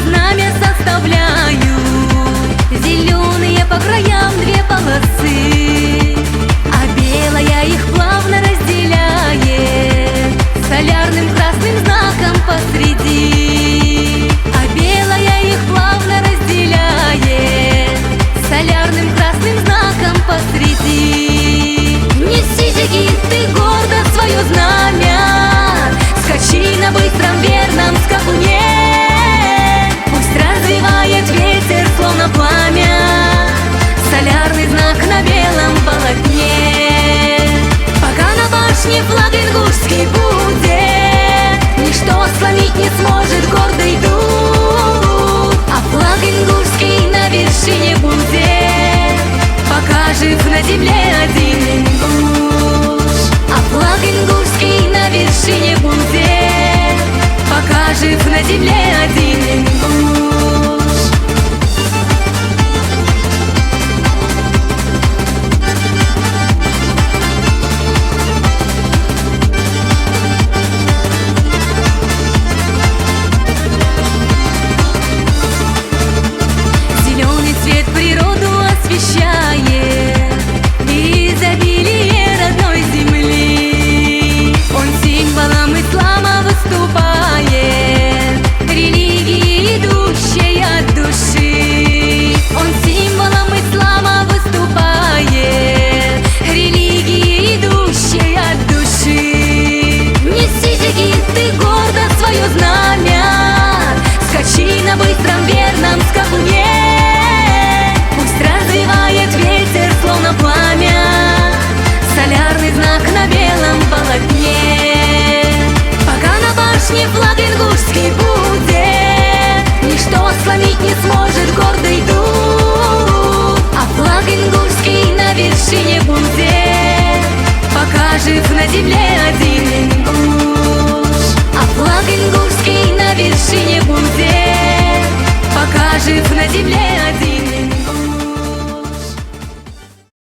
Знамя составляют зеленые по краям две полосы, а белая их плавно разделяет солярным красным знаком посреди. А белая их плавно разделяет солярным красным знаком посреди. Несите, гид, ты гордо свое знамя, скачи на быстром верном скакуне. Развивает ветер, словно пламя, солярный знак на белом полотне. Пока на башне флаг ингушский будет, ничто сломить не сможет гордый дух. А флаг ингушский на вершине будет, пока жив на земле один ингуш. А флаг ингушский на вершине будет, пока жив на земле один ингуш. Зеленый цвет природу освещает и изобилие родной земли. Он символом ислама выступает, религии, идущей от души. Он символом ислама выступает, религии, идущей от души. Несите, гид, ты гордо свое знамя, скачи на быстром верном скакуне. Пусть развивает ветер, словно пламя, солярный знак на белом полотне. Пока на башне флаг ингушский будет, ничто сломить не сможет гордый дух. А флаг ингушский на вершине будет, пока жив на земле один ингуш. А флаг ингушский на вершине будет, пока жив на земле